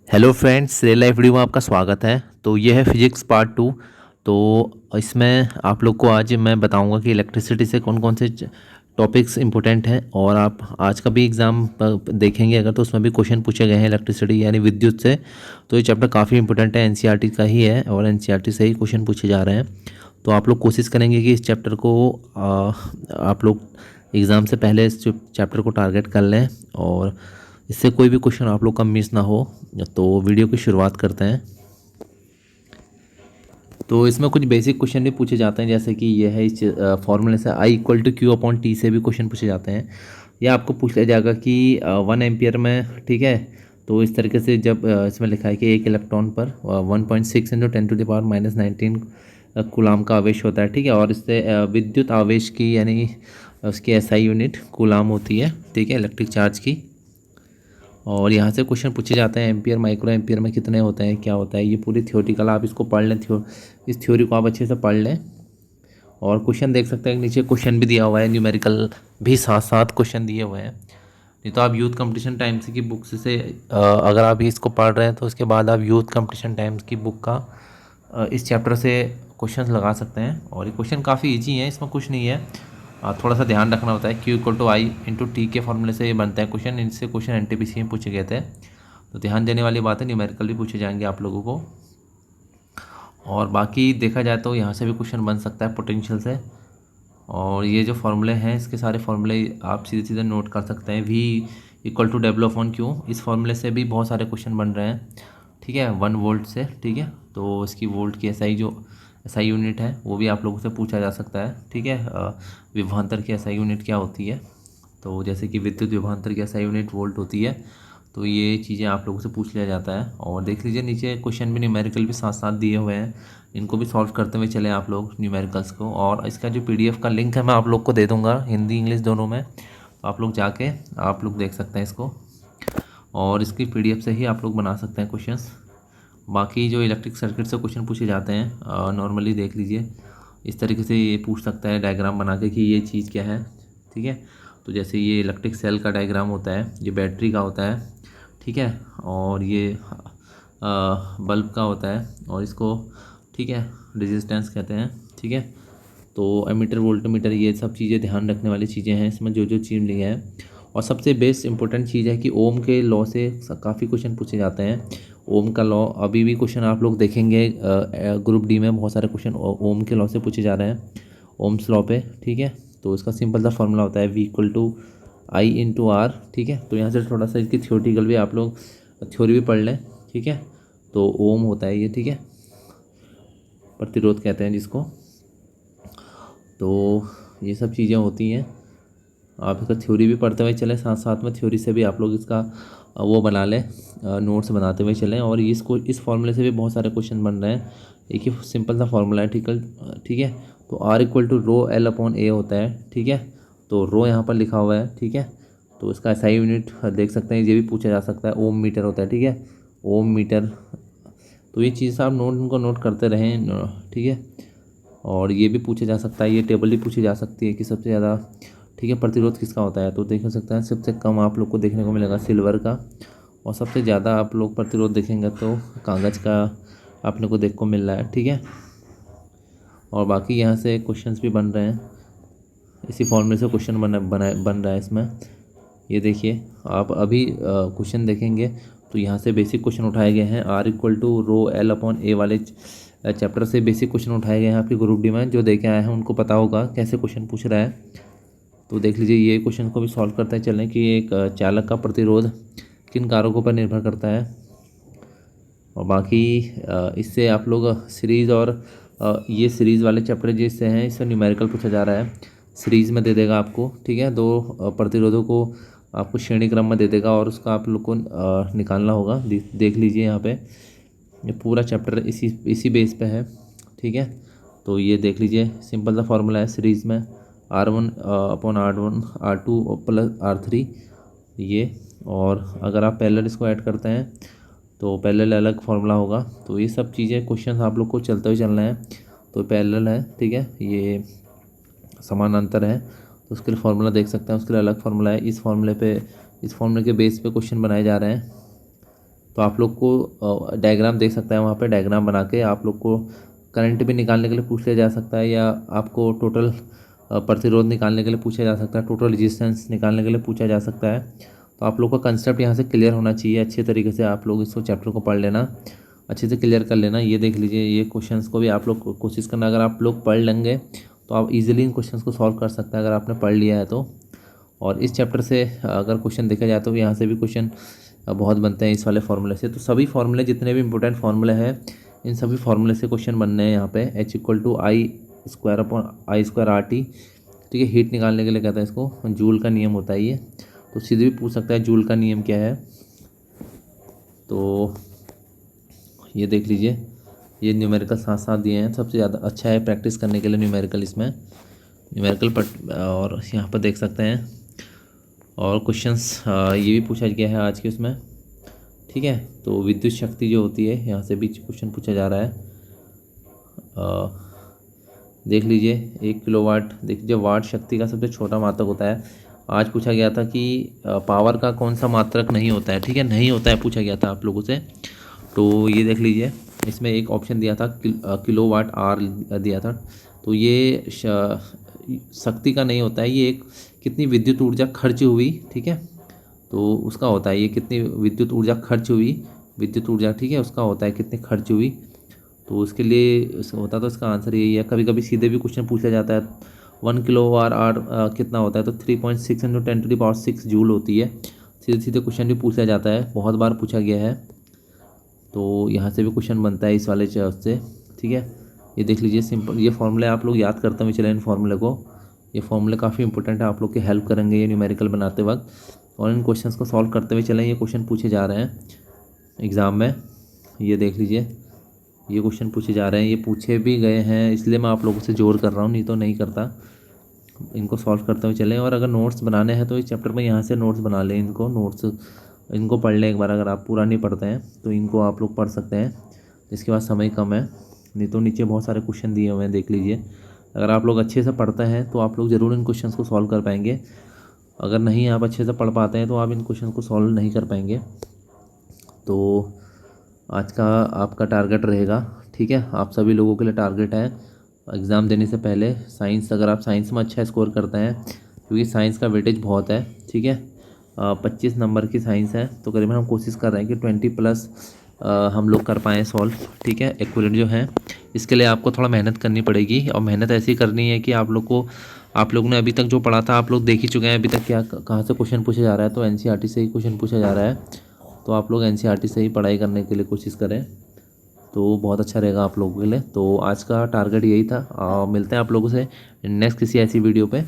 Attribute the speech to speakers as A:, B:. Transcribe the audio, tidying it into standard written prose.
A: Hello friends, real life video में आपका स्वागत है। तो ये है फिजिक्स पार्ट 2। तो इसमें आप लोग को आज मैं बताऊंगा कि इलेक्ट्रिसिटी से कौन कौन से टॉपिक्स इंपॉर्टेंट हैं। और आप आज का भी एग्ज़ाम देखेंगे अगर, तो उसमें भी क्वेश्चन पूछे गए हैं इलेक्ट्रिसिटी यानी विद्युत से। तो ये चैप्टर काफ़ी इंपॉर्टेंट है, एनसीईआरटी का ही है और एनसीईआरटी से ही क्वेश्चन पूछे जा रहे हैं। तो आप लोग कोशिश करेंगे कि इस चैप्टर को आप लोग एग्ज़ाम से पहले इस चैप्टर को टारगेट कर लें और इससे कोई भी क्वेश्चन आप लोग का मिस ना हो। तो वीडियो की शुरुआत करते हैं। तो इसमें कुछ बेसिक क्वेश्चन भी पूछे जाते हैं, जैसे कि ये है इस फॉर्मूले से I = Q/T से भी क्वेश्चन पूछे जाते हैं। या आपको पूछ लिया जाएगा कि 1 एम्पियर में, ठीक है। तो इस तरीके से जब इसमें लिखा है कि एक इलेक्ट्रॉन पर 1.6 × 10⁻⁻19 कूलाम का आवेश होता है, ठीक है। और इससे विद्युत आवेश की यानी उसकी एसआई यूनिट कूलाम होती है, ठीक है, इलेक्ट्रिक चार्ज की। और यहाँ से क्वेश्चन पूछे जाते हैं एम्पियर माइक्रो एम्पियर में कितने होते हैं, क्या होता है। ये पूरी थ्योरेटिकल आप इसको पढ़ लें, इस थ्योरी को आप अच्छे से पढ़ लें। और क्वेश्चन देख सकते हैं नीचे क्वेश्चन भी दिया हुआ है, न्यूमेरिकल भी साथ साथ क्वेश्चन दिए हुए हैं। नहीं तो आप यूथ कंपटीशन टाइम्स की बुक्स से अगर आप इसको पढ़ रहे हैं तो उसके बाद आप यूथ कंपटीशन टाइम्स की बुक का इस चैप्टर से क्वेश्चंस लगा सकते हैं। और ये क्वेश्चन काफ़ी इजी है, इसमें कुछ नहीं है। थोड़ा सा ध्यान रखना होता है। Q = I × T के फॉर्मूले से ये बनता है क्वेश्चन। इनसे क्वेश्चन एनटीपीसी में पूछे गए थे, तो ध्यान देने वाली बात है। न्यूमेरिकल भी पूछे जाएंगे आप लोगों को। और बाकी देखा जाए तो यहाँ से भी क्वेश्चन बन सकता है पोटेंशियल से। और ये जो फॉर्मूले हैं इसके सारे फॉर्मूले आप सीधे सीधे नोट कर सकते हैं। V = W/Q, इस फॉर्मूले से भी बहुत सारे क्वेश्चन बन रहे हैं, ठीक है, 1 वोल्ट से, ठीक है। तो इसकी वोल्ट की एसआई यूनिट है वो भी आप लोगों से पूछा जा सकता है, ठीक है। विभवांतर की एसआई यूनिट क्या होती है। तो जैसे कि विद्युत विभवांतर की एसआई यूनिट वोल्ट होती है। तो ये चीज़ें आप लोगों से पूछ लिया जाता है। और देख लीजिए नीचे क्वेश्चन भी न्यूमेरिकल भी साथ साथ दिए हुए हैं, इनको भी सॉल्व करते हुए चले आप लोग न्यूमेरिकल्स को। और इसका जो पीडीएफ का लिंक है मैं आप लोग को दे दूंगा, हिंदी इंग्लिश दोनों में। तो आप लोग जाके आप लोग देख सकते हैं इसको, और इसकी पीडीएफ से ही आप लोग बना सकते हैं क्वेश्चंस। बाकी जो इलेक्ट्रिक सर्किट से क्वेश्चन पूछे जाते हैं नॉर्मली देख लीजिए, इस तरीके से ये पूछ सकता है डायग्राम बना के कि ये चीज़ क्या है, ठीक है। तो जैसे ये इलेक्ट्रिक सेल का डायग्राम होता है, ये बैटरी का होता है, ठीक है। और ये बल्ब का होता है और इसको, ठीक है, रेजिस्टेंस कहते हैं, ठीक है। तो एमीटर वोल्टमीटर ये सब चीज़ें ध्यान रखने वाली चीज़ें हैं इसमें जो जो चीज़ ली है। और सबसे बेस्ट इंपॉर्टेंट चीज़ है कि ओम के लॉ से काफ़ी क्वेश्चन पूछे जाते हैं। ओम का लॉ अभी भी क्वेश्चन आप लोग देखेंगे ग्रुप डी में बहुत सारे क्वेश्चन ओम के लॉ से पूछे जा रहे हैं, ओम्स लॉ पे, ठीक है। तो इसका सिंपल सा फॉर्मूला होता है V = I × R, ठीक है। तो यहाँ से थोड़ा सा इसकी थ्योरेटिकल भी आप लोग थ्योरी भी पढ़ लें, ठीक है। तो ओम होता है ये, ठीक है, प्रतिरोध कहते हैं जिसको। तो ये सब चीज़ें होती हैं, आप इसका थ्योरी भी पढ़ते हुए चलें, साथ साथ में थ्योरी से भी आप लोग इसका वो बना लें, नोट्स बनाते हुए चलें। और इसको इस फॉर्मूले से भी बहुत सारे क्वेश्चन बन रहे हैं। एक ही सिंपल सा फॉर्मूला है, ठीक है। तो R = ρL/A होता है, ठीक है। तो रो यहाँ पर लिखा हुआ है, ठीक है। तो इसका एसआई यूनिट देख सकते हैं, ये भी पूछा जा सकता है। ओम मीटर होता है, ठीक है, ओम मीटर। तो ये चीज़ आप उनको नोट करते रहें, ठीक है। और ये भी पूछा जा सकता है, ये टेबल भी पूछी जा सकती है कि सबसे ज़्यादा, ठीक है, प्रतिरोध किसका होता है। तो देख सकते हैं सबसे कम आप लोग को देखने को मिलेगा सिल्वर का, और सबसे ज़्यादा आप लोग प्रतिरोध देखेंगे तो कागज़ का आपने को देख को मिल रहा है, ठीक है। और बाकी यहाँ से क्वेश्चंस भी बन रहे हैं, इसी फॉर्मूले से क्वेश्चन बन रहा है इसमें। ये देखिए आप अभी क्वेश्चन देखेंगे तो यहाँ से बेसिक क्वेश्चन उठाए गए हैं। R = ρL/A वाले चैप्टर से बेसिक क्वेश्चन उठाए गए हैं। आपके ग्रुप डी में जो देखे आए हैं उनको पता होगा कैसे क्वेश्चन पूछ रहा है। तो देख लीजिए ये क्वेश्चन को भी सॉल्व करते चलें कि एक चालक का प्रतिरोध किन कारकों पर निर्भर करता है। और बाकी इससे आप लोग सीरीज़ और ये सीरीज़ वाले चैप्टर जिससे हैं इससे न्यूमेरिकल पूछा जा रहा है। सीरीज़ में दे देगा आपको, ठीक है, दो प्रतिरोधों को आपको श्रेणी क्रम में दे देगा और उसका आप लोग को निकालना होगा। देख लीजिए यहाँ पे ये पूरा चैप्टर इसी बेस पे है, ठीक है। तो ये देख लीजिए सिंपल सा फॉर्मूला है सीरीज़ में, R1/R1 R2 +R3 ये। और अगर आप पैरेलल इसको ऐड करते हैं तो पैरेलल अलग फार्मूला होगा। तो ये सब चीज़ें क्वेश्चन आप लोग को चलते हुए चलना है। तो पैरेलल है, ठीक है, ये समानांतर है तो उसके लिए फार्मूला देख सकते हैं, उसके लिए अलग फार्मूला है। इस फार्मूले के बेस पे क्वेश्चन बनाए जा रहे हैं। तो आप लोग को डायग्राम देख सकता है, वहाँ पे डायग्राम बना के आप लोग को करंट भी निकालने के लिए पूछ लिया जा सकता है, या आपको टोटल प्रतिरोध निकालने के लिए पूछा जा सकता है, टोटल रेजिस्टेंस निकालने के लिए पूछा जा सकता है। तो आप लोग का कंसेप्ट यहाँ से क्लियर होना चाहिए, अच्छे तरीके से आप लोग इसको चैप्टर को पढ़ लेना, अच्छे से क्लियर कर लेना। ये देख लीजिए, ये क्वेश्चंस को भी आप लोग कोशिश करना, अगर आप लोग पढ़ लेंगे तो आप इजीली इन क्वेश्चंस को सॉल्व कर सकते हैं, अगर आपने पढ़ लिया है तो। और इस चैप्टर से अगर क्वेश्चन देखा जाए तो यहाँ से भी क्वेश्चन बहुत बनते हैं इस वाले फार्मूले से। तो सभी फार्मूले, जितने भी इंपॉर्टेंट फार्मूले हैं, इन सभी फार्मूले से क्वेश्चन बनने हैं यहाँ पे। H=I²/I²RT, ठीक है। हीट निकालने के लिए कहता है इसको, जूल का नियम होता है ये। तो सीधे भी पूछ सकता है जूल का नियम क्या है। तो ये देख लीजिए, ये न्यूमेरिकल साथ साथ दिए हैं, सबसे ज़्यादा अच्छा है प्रैक्टिस करने के लिए न्यूमेरिकल, इसमें न्यूमेरिकल और यहाँ पर देख सकते हैं। और क्वेश्चंस ये भी पूछा गया है आज के उसमें, ठीक है। तो विद्युत शक्ति जो होती है, यहाँ से भी क्वेश्चन पूछा जा रहा है। देख लीजिए 1 किलोवाट, देख लीजिए वाट शक्ति का सबसे छोटा मात्रक होता है। आज पूछा गया था कि पावर का कौन सा मात्रक नहीं होता है, ठीक है, नहीं होता है, पूछा गया था आप लोगों से। तो ये देख लीजिए, इसमें एक ऑप्शन दिया था किलोवाट आवर दिया था। तो ये शक्ति का नहीं होता है, ये एक कितनी विद्युत ऊर्जा खर्च हुई, ठीक है, तो उसका होता है। ये कितनी विद्युत ऊर्जा खर्च हुई, विद्युत ऊर्जा, ठीक है, उसका होता है कितनी खर्च हुई। तो उसके लिए होता, तो इसका आंसर यही है। कभी कभी सीधे भी क्वेश्चन पूछा जाता है 1 किलोवाट आवर कितना होता है, तो 3.6 × 10⁶ जूल होती है। सीधे सीधे क्वेश्चन भी पूछा जाता है, बहुत बार पूछा गया है। तो यहाँ से भी क्वेश्चन बनता है इस वाले से, ठीक है। ये देख लीजिए सिंपल, ये फॉर्मूले आप लोग याद करते हुए चले इन फॉर्मूले को। ये फॉर्मूले काफ़ी इंपॉर्टेंट है, आप लोग की हेल्प करेंगे ये न्यूमेरिकल बनाते वक्त। और इन क्वेश्चंस को सॉल्व करते हुए चलें, ये क्वेश्चन पूछे जा रहे हैं एग्ज़ाम में। ये देख लीजिए, ये क्वेश्चन पूछे जा रहे हैं, ये पूछे भी गए हैं, इसलिए मैं आप लोगों से जोर कर रहा हूँ, नहीं तो नहीं करता। इनको सॉल्व करते हुए चलें। और अगर नोट्स बनाने हैं तो इस चैप्टर में यहाँ से नोट्स बना लें, इनको नोट्स, इनको पढ़ लें एक बार। अगर आप पूरा नहीं पढ़ते हैं तो इनको आप लोग पढ़ सकते हैं, इसके बाद समय कम है, नहीं तो नीचे बहुत सारे क्वेश्चन दिए हुए हैं, देख लीजिए। अगर आप लोग अच्छे से पढ़ते हैं तो आप लोग ज़रूर इन क्वेश्चन को सॉल्व कर पाएंगे। अगर नहीं आप अच्छे से पढ़ पाते हैं तो आप इन क्वेश्चन को सॉल्व नहीं कर पाएंगे। तो आज का आपका टारगेट रहेगा, ठीक है, आप सभी लोगों के लिए टारगेट है एग्ज़ाम देने से पहले साइंस, अगर आप साइंस में अच्छा स्कोर करते हैं, क्योंकि साइंस का वेटेज बहुत है, ठीक है, 25 नंबर की साइंस है। तो करीबन हम कोशिश कर रहे हैं कि 20+ हम लोग कर पाएँ सॉल्व, ठीक है, एक्विवेलेंट जो है। इसके लिए आपको थोड़ा मेहनत करनी पड़ेगी, और मेहनत ऐसी करनी है कि आप लोग ने अभी तक जो पढ़ा था आप लोग देख ही चुके हैं अभी तक क्या कहाँ से क्वेश्चन पूछा जा रहा है। तो NCERT से ही क्वेश्चन पूछा जा रहा है, तो आप लोग NCERT से ही पढ़ाई करने के लिए कोशिश करें, तो बहुत अच्छा रहेगा आप लोगों के लिए। तो आज का टारगेट यही था। मिलते हैं आप लोगों से नेक्स्ट किसी ऐसी वीडियो पे।